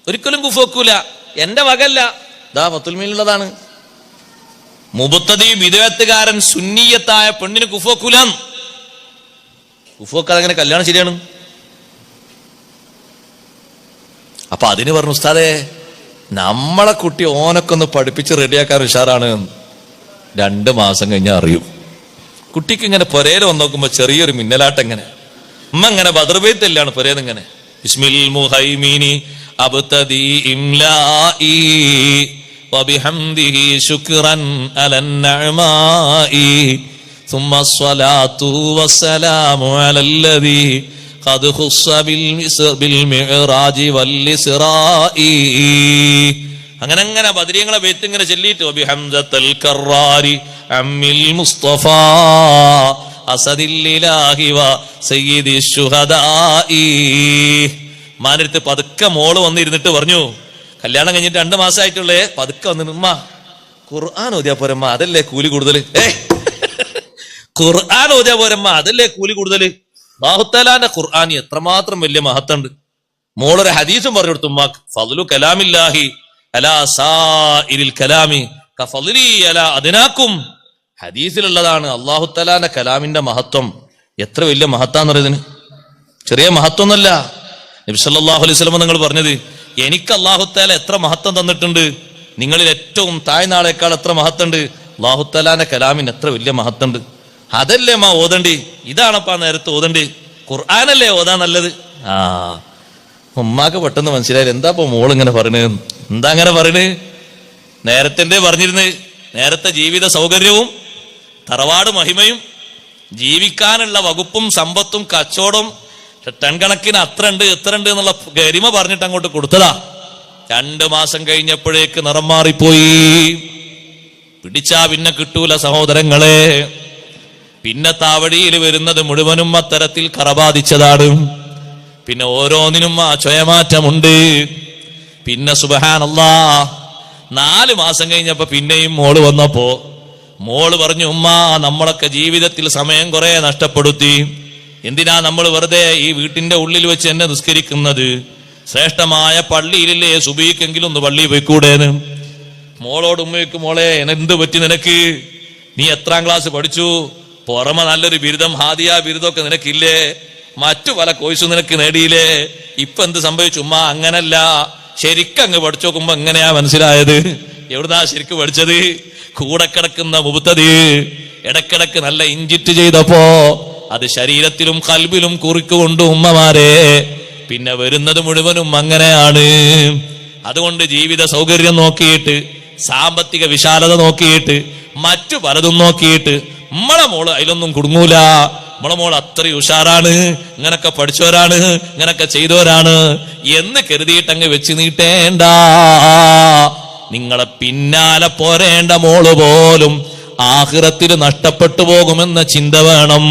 ഒരിക്കലും കുഫ് വെക്കൂല. എന്റെ വകല്ല, ദാ ഫത്തുൽ മീനിലുള്ളതാണ്. മുബത്തദി വിദേഹത്തുകാരൻ സുന്നിയത്തായ പെണ്ണിന് കുഫ് വെക്കൂല. കുഫ് വെക്കാതെ അങ്ങനെ കല്യാണം ശരിയാണ്? അപ്പൊ അതിന് പറഞ്ഞു, ഉസ്താദേ നമ്മളെ കുട്ടി ഓനൊക്കെ ഒന്ന് പഠിപ്പിച്ച് റെഡിയാക്കാൻ ഉഷാറാണ്. 2 മാസം കഴിഞ്ഞാൽ അറിയും. കുട്ടിക്ക് ഇങ്ങനെ പൊരേൽ വന്ന് നോക്കുമ്പോ ചെറിയൊരു മിന്നലാട്ടം. എങ്ങനെ ഉമ്മ ഇങ്ങനെ ബദർബൈത്തല്ലാണ് പൊരേന്ന് ഇങ്ങനെ ബിസ്മിൽ മുഹൈമിനി അബ്തദി ഇംലാഇ വബിഹംദിഹി ശുക്റൻ അലൻ നഅമായി ثم الصلاة والسلام على الذي قد خص بالمعراج والإسراء. അങ്ങനെ അങ്ങനെ ബദരീങ്ങളെ ബൈത്ത് ഇങ്ങനെ ചൊല്ലിയിട്ട് വബിഹംസത്തൽ കറാരി അമ്മിൽ മുസ്തഫ അസദില്ലാഹി വ സയ്യിദി ശുഹദാഇ. മാനടുത്ത് പതുക്കെ മോള് വന്നിരുന്നിട്ട് പറഞ്ഞു, കല്യാണം കഴിഞ്ഞിട്ട് 2 മാസമായിട്ടുള്ളേ, പതുക്കെ വന്നിട്ട് ഉമ്മ ഖുർആൻ ഓതിയാ പോരമ്മ, അതല്ലേ കൂലി കൂടുതൽ. ഖുർആൻ ഓതിയാ പോരമ്മ, അതല്ലേ കൂലി കൂടുതൽ. അല്ലാഹു തആലാന്റെ ഖുർആൻ എത്രമാത്രം വലിയ മഹത്തുണ്ട്. മോളൊരു ഹദീസും പറഞ്ഞു കൊടുത്തു ഉമ്മാക്ക്, ഫദ്ലു കലാമില്ലാഹി അലാ സാഇരിൽ കലാമി കഫദ്ലി അലാ അദ്നാകും. ഹദീസിലുള്ളതാണ് അല്ലാഹു തആലാന്റെ കലാമിന്റെ മഹത്വം. എത്ര വലിയ മഹത്താന്ന് പറയുന്നതിന്, ചെറിയ മഹത്വമൊന്നുമല്ല. നബി സല്ലല്ലാഹു അലൈഹി വസല്ലം നിങ്ങൾ പറഞ്ഞത്, എനിക്ക് അല്ലാഹു തആല എത്ര മഹത്വം തന്നിട്ടുണ്ട്, നിങ്ങളിൽ ഏറ്റവും താഴ്ന്ന ആളേക്കാൾ എത്ര മഹത്തുണ്ട്, അല്ലാഹു തആലാന്റെ കലാമിന് എത്ര വലിയ മഹത്തുണ്ട്. അതല്ലേ മാ ഓതണ്ടി, ഇതാണപ്പാ നേരത്തെ ഓതണ്ടി, ഖുർആനല്ലേ ഓതാൻ നല്ലത്. ഉമ്മാക്ക് പെട്ടെന്ന് മനസ്സിലായി, എന്താ ഇപ്പൊ മോളിങ്ങനെ പറയണത്, എന്താ അങ്ങനെ പറയണത്. നേരത്തെ എന്തേ പറഞ്ഞിരുന്നത്, നേരത്തെ ജീവിത സൗകര്യവും തറവാട് മഹിമയും ജീവിക്കാനുള്ള വകുപ്പും സമ്പത്തും കച്ചവടം ടൺ കണക്കിന് അത്ര ഉണ്ട് എത്ര ഉണ്ട് എന്നുള്ള ഗരിമ പറഞ്ഞിട്ട് അങ്ങോട്ട് കൊടുത്തതാ. 2 മാസം കഴിഞ്ഞപ്പോഴേക്ക് നിറം മാറിപ്പോയി. പിടിച്ചാ പിന്നെ കിട്ടൂല സഹോദരങ്ങളെ. പിന്നെ താവടിയിൽ വരുന്നത് മുഴുവനും അത്തരത്തിൽ കറബാധിച്ചതാണ്. പിന്നെ ഓരോന്നിനും ആ ചൊയമാറ്റമുണ്ട്. പിന്നെ സുബ്ഹാനല്ലാഹ് 4 മാസം കഴിഞ്ഞപ്പോ പിന്നെയും മോള് വന്നപ്പോ മോള് പറഞ്ഞു, ഉമ്മ നമ്മളൊക്കെ ജീവിതത്തിൽ സമയം കുറെ നഷ്ടപ്പെടുത്തി. എന്തിനാ നമ്മൾ വെറുതെ ഈ വീട്ടിന്റെ ഉള്ളിൽ വെച്ച് എന്നെ നിസ്കരിക്കുന്നത്, ശ്രേഷ്ഠമായ പള്ളിയിലില്ലേ, സുബഹിക്കെങ്കിലും ഒന്ന് പള്ളിയിൽ പോയിക്കൂടേന്ന്. മോളോട് ഉമ്മയ്ക്ക്, മോളെ എന്ത് പറ്റി നിനക്ക്, നീ എത്രാം ക്ലാസ് പഠിച്ചു, പുറമെ നല്ലൊരു ബിരുദം ഹാദിയ ബിരുദമൊക്കെ നിനക്കില്ലേ, മറ്റു പല കോഴ്സും നിനക്ക് നേടിയില്ലേ, ഇപ്പൊ എന്ത് സംഭവിച്ചു. ഉമ്മ അങ്ങനല്ല, ശരിക്കങ്ങ് പഠിച്ചു നോക്കുമ്പോ എങ്ങനെയാ മനസ്സിലായത്. എവിടുന്നാ ശരിക്ക് പഠിച്ചത്, കൂടെ കിടക്കുന്ന മുബത്തദി ഇടക്കിടക്ക് നല്ല ഇഞ്ചിറ്റ് ചെയ്തപ്പോ അത് ശരീരത്തിലും കൽബിലും കുറിക്കുകൊണ്ട് ഉമ്മമാരെ പിന്നെ വരുന്നത് മുഴുവനും അങ്ങനെയാണ്. അതുകൊണ്ട് ജീവിത സൗകര്യം നോക്കിയിട്ട്, സാമ്പത്തിക വിശാലത നോക്കിയിട്ട്, മറ്റു പലതും നോക്കിയിട്ട് നമ്മളെ മോള് അതിലൊന്നും കുടുങ്ങൂല. നമ്മളെ മോൾ അത്രയും ഉഷാറാണ്, ഇങ്ങനൊക്കെ പഠിച്ചവരാണ്, ഇങ്ങനൊക്കെ ചെയ്തവരാണ് എന്ന് കരുതിയിട്ടങ്ങ് വെച്ച് നീട്ടേണ്ട. നിങ്ങളെ പിന്നാലെ പോരേണ്ട മോള് പോലും ആഖിറത്തിൽ നഷ്ടപ്പെട്ടു പോകുമെന്ന ചിന്ത വേണം.